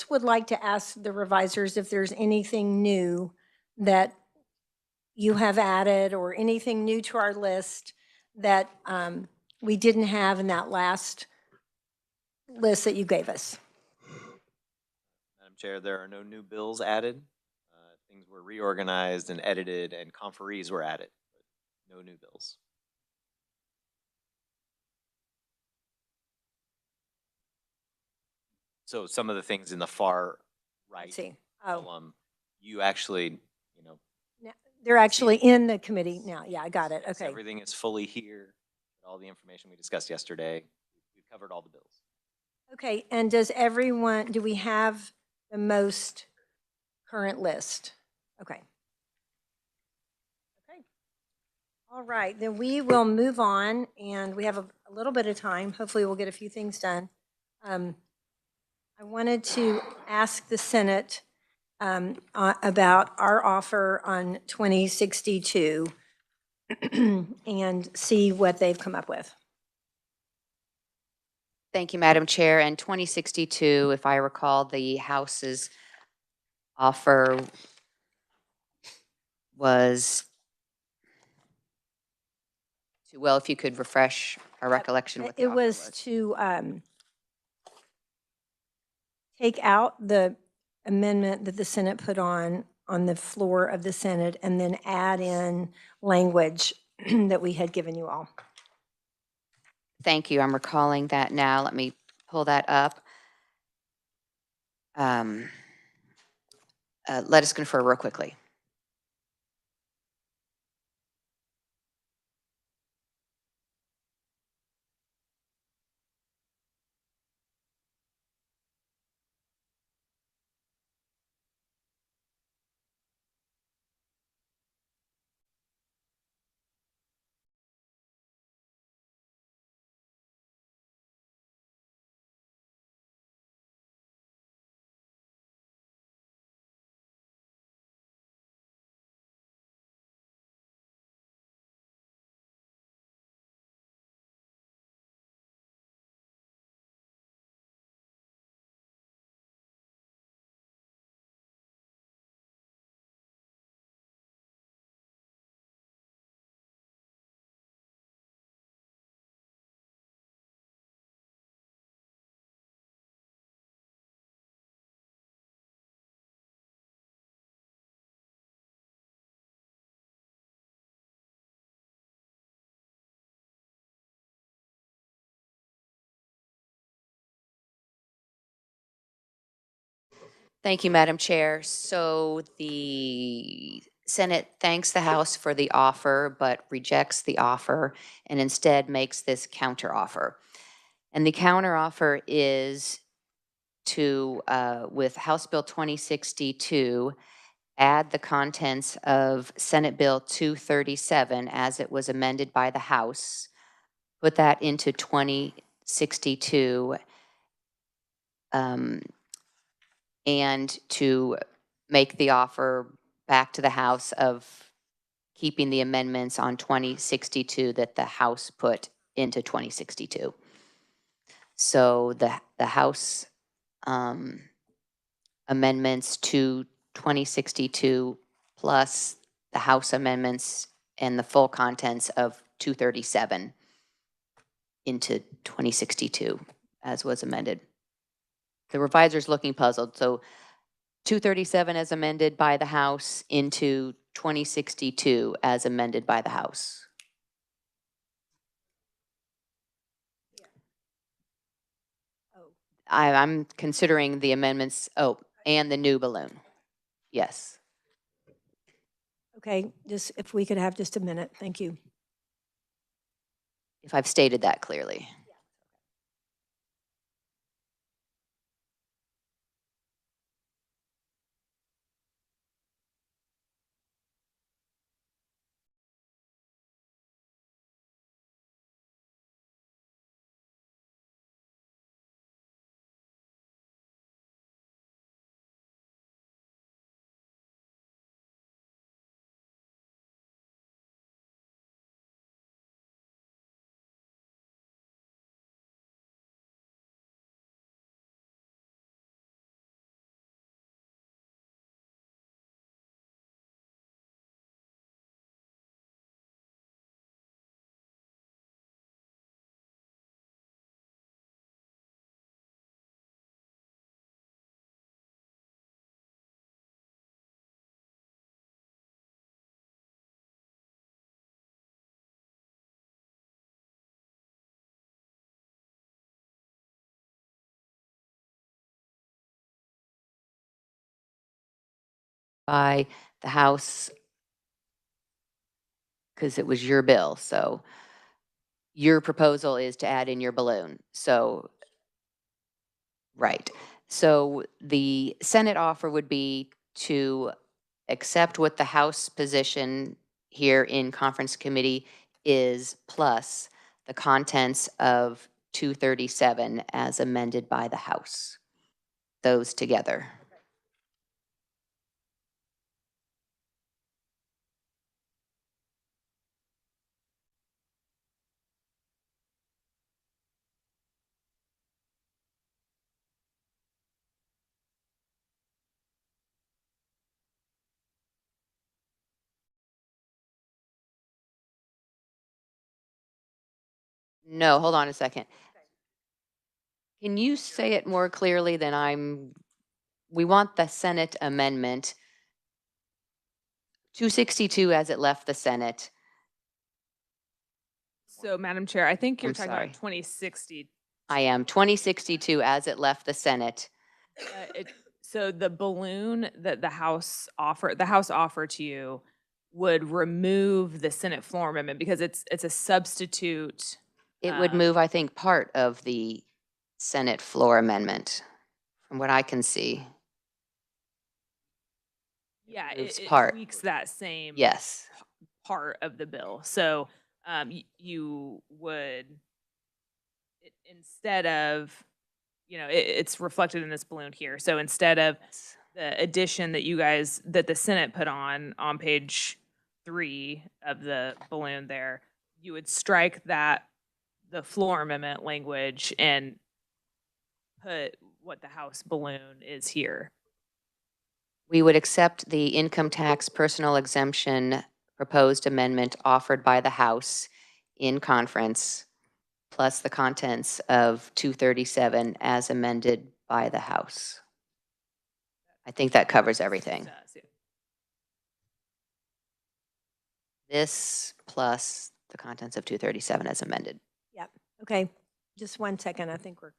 would like to ask the revisers if there's anything new that you have added or anything new to our list that we didn't have in that last list that you gave us. Madam Chair, there are no new bills added. Things were reorganized and edited, and conferees were added, but no new bills. So some of the things in the far right column, you actually, they're actually in the committee now. Yeah, I got it. yes, Okay. everything is fully here. All the information we discussed yesterday, we've covered all the bills. Okay, and do we have the most current list? Okay. Okay. All right, then we will move on, and we have a little bit of time. Hopefully we'll get a few things done. I wanted to ask the Senate about our offer on 2062 and see what they've come up with. Thank you, Madam Chair. And 2062, if I recall, the House's offer was, well, if you could refresh our recollection what the offer was. It was to take out the amendment that the Senate put on the floor of the Senate and then add in language that we had given you all. Thank you. I'm recalling that now. Let me pull that up. Let us confer real quickly. Thank you, Madam Chair. So the Senate thanks the House for the offer, but rejects the offer and instead makes this counteroffer. And the counteroffer is to, with House Bill 2062, add the contents of Senate Bill 237 as it was amended by the House, put that into 2062, and to make the offer back to the House of keeping the amendments on 2062 that the House put into 2062. So the House amendments to 2062 plus the House amendments and the full contents of 237 into 2062 as was amended. The reviser's looking puzzled. So 237 as amended by the House into 2062 as amended by the House. I'm considering the amendments, and the new balloon. Yes. Okay, just if we could have just a minute. Thank you. If I've stated that clearly. by the House because it was your bill. So your proposal is to add in your balloon. So, right. So the Senate offer would be to accept what the House position here in conference committee is, plus the contents of 237 as amended by the House. Those together. No, hold on a second. Can you say it more clearly than we want the Senate amendment 262 as it left the Senate. So, Madam Chair, I think you're I'm talking sorry. about 2060. I am 2062 as it left the Senate. So the balloon that the House offered to you would remove the Senate floor amendment because it's a substitute. It would move, I think, part of the Senate floor amendment, from what I can see. Yeah, moves it part. tweaks that same Yes. part of the bill. So you would, instead of, it's reflected in this balloon here. So instead of the addition that the Senate put on page 3 of the balloon there, you would strike the floor amendment language and put what the House balloon is here. We would accept the income tax personal exemption proposed amendment offered by the House in conference, plus the contents of 237 as amended by the House. I think that covers everything. It does, yeah. This plus the contents of 237 as amended. Yep. Okay. Just 1 second. I think we're.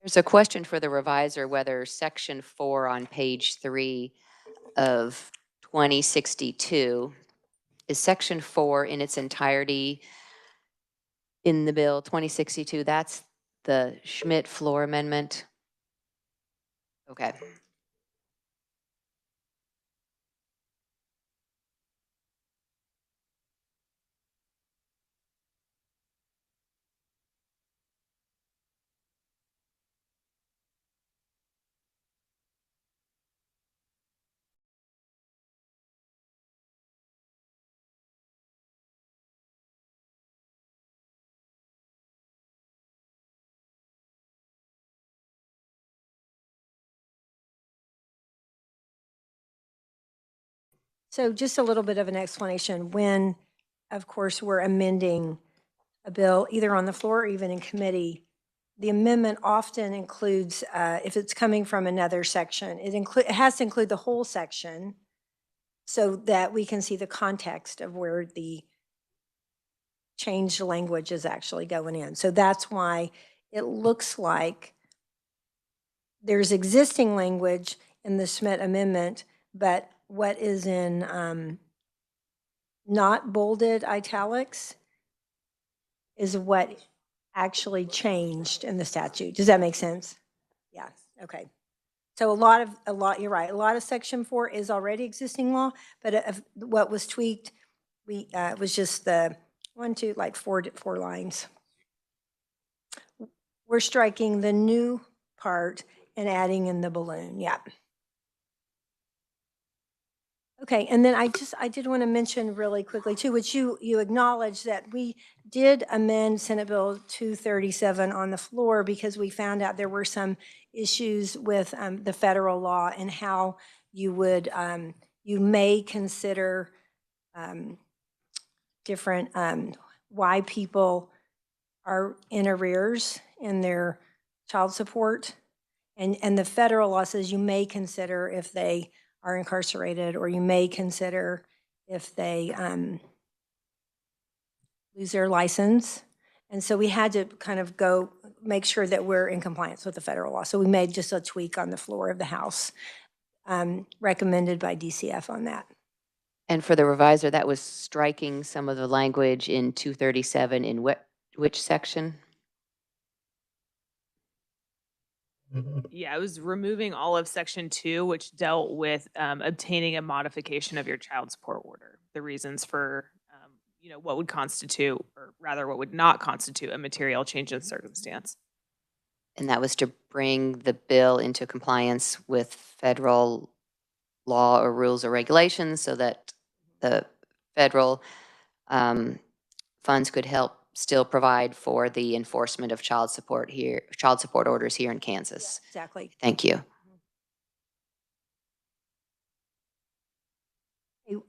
There's a question for the reviser whether section 4 on page 3 of 2062 is section 4 in its entirety in the bill 2062. That's the Schmidt floor amendment. Okay. So just a little bit of an explanation. When, of course, we're amending a bill, either on the floor or even in committee, the amendment often includes, if it's coming from another section, it has to include the whole section so that we can see the context of where the changed language is actually going in. So that's why it looks like there's existing language in the Schmidt amendment, but what is in not bolded italics is what actually changed in the statute. Does that make sense? Yeah, okay. So you're right, a lot of section 4 is already existing law, but what was tweaked, was just the 4 lines. We're striking the new part and adding in the balloon, yeah. Okay, and then I did want to mention really quickly too, which you acknowledged that we did amend Senate Bill 237 on the floor because we found out there were some issues with the federal law and how you would, you may consider different, why people are in arrears in their child support. And the federal law says you may consider if they are incarcerated, or you may consider if they lose their license. And so we had to kind of go make sure that we're in compliance with the federal law. So we made just a tweak on the floor of the House, recommended by DCF on that. And for the reviser, that was striking some of the language in 237 in which section? Yeah, I was removing all of section 2, which dealt with obtaining a modification of your child support order. The reasons for, what would constitute, or rather what would not constitute a material change in circumstance. And that was to bring the bill into compliance with federal law or rules or regulations so that the federal funds could help still provide for the enforcement of child support orders here in Kansas. Exactly. Thank you.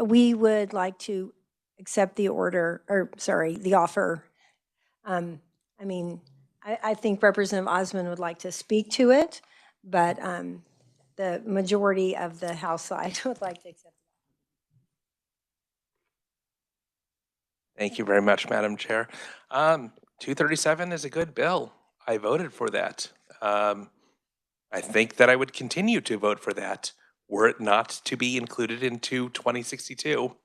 We would like to accept the order, or sorry, the offer. I think Representative Osmond would like to speak to it, but the majority of the House side would like to accept it. Thank you very much, Madam Chair. 237 is a good bill. I voted for that. I think that I would continue to vote for that were it not to be included into 2062.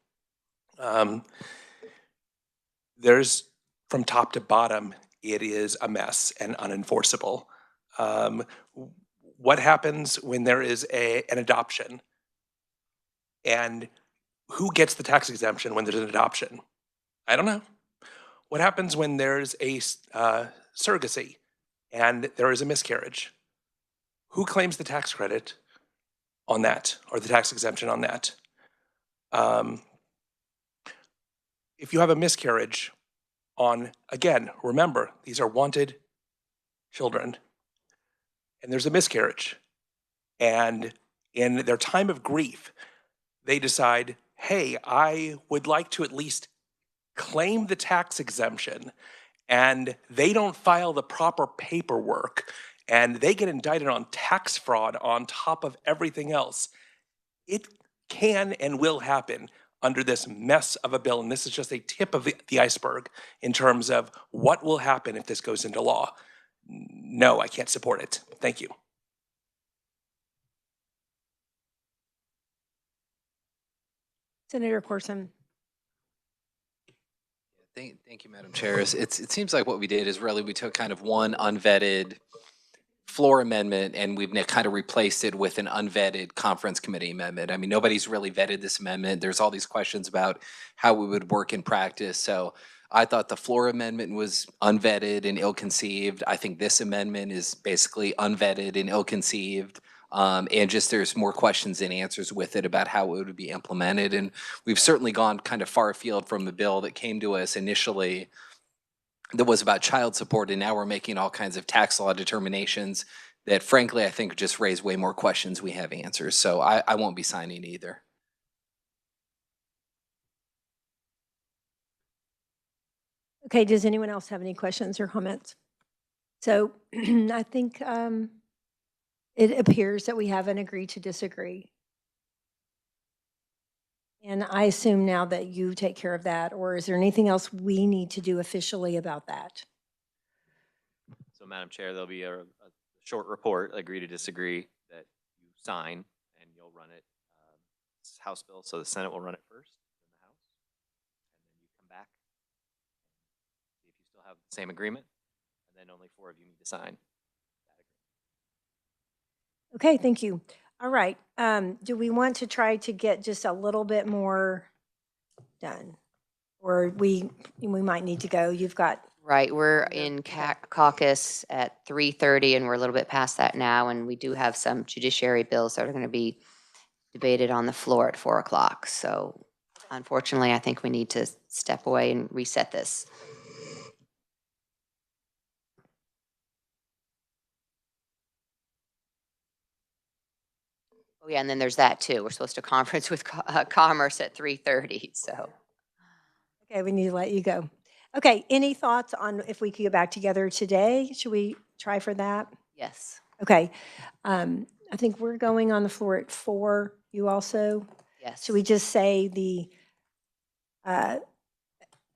There's, from top to bottom, it is a mess and unenforceable. What happens when there is an adoption? And who gets the tax exemption when there's an adoption? I don't know. What happens when there's a surrogacy and there is a miscarriage? Who claims the tax credit on that, or the tax exemption on that? If you have a miscarriage on, again, remember, these are wanted children, and there's a miscarriage, and in their time of grief, they decide, hey, I would like to at least claim the tax exemption, and they don't file the proper paperwork, and they get indicted on tax fraud on top of everything else. It can and will happen under this mess of a bill, and this is just a tip of the iceberg in terms of what will happen if this goes into law. No, I can't support it. Thank you. Senator Corson. Thank you, Madam Chair. It seems like what we did is really we took kind of one unvetted floor amendment and we've kind of replaced it with an unvetted conference committee amendment. I mean, nobody's really vetted this amendment. There's all these questions about how we would work in practice. So I thought the floor amendment was unvetted and ill-conceived. I think this amendment is basically unvetted and ill-conceived. And just there's more questions than answers with it about how it would be implemented. And we've certainly gone kind of far afield from the bill that came to us initially that was about child support, and now we're making all kinds of tax law determinations that frankly I think just raise way more questions we have answers. So I won't be signing either. Okay, does anyone else have any questions or comments? So I think it appears that we have an agree to disagree. And I assume now that you take care of that, or is there anything else we need to do officially about that? So, Madam Chair, there'll be a short report, agree to disagree, that you sign, and you'll run it. It's House bill, so the Senate will run it first, then the House, and then you come back and see if you still have the same agreement, and then only 4 of you need to sign that agreement. Okay, thank you. All right, do we want to try to get just a little bit more done? Or we might need to go, you've got. Right, we're in caucus at 3:30 and we're a little bit past that now, and we do have some judiciary bills that are going to be debated on the floor at 4 o'clock. So unfortunately, I think we need to step away and reset this. Oh, yeah, and then there's that too. We're supposed to conference with Commerce at 3:30, so. Okay, we need to let you go. Okay, any thoughts on if we could get back together today? Should we try for that? Yes, Okay, I think we're going on the floor at 4. You also? yes. Should we just say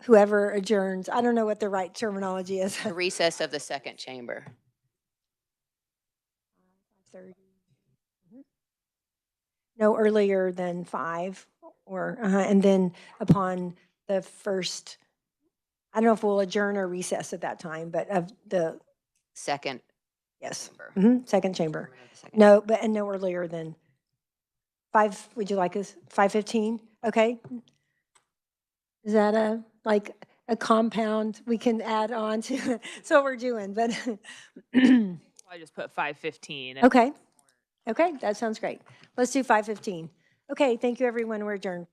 whoever adjourns, I don't know what the right terminology is. The recess of the second chamber. 5:30. Mhm. No earlier than 5, or, and then upon the first, I don't know if we'll adjourn or recess at that time, but of the, Second yes, chamber. second chamber. The second No, but, and no earlier than 5, would you like us, 5:15? Okay. Is that like a compound we can add on to? That's what we're doing, but, I just put 5:15. okay. Okay, that sounds great. Let's do 5:15. Okay, thank you, everyone. We're adjourned.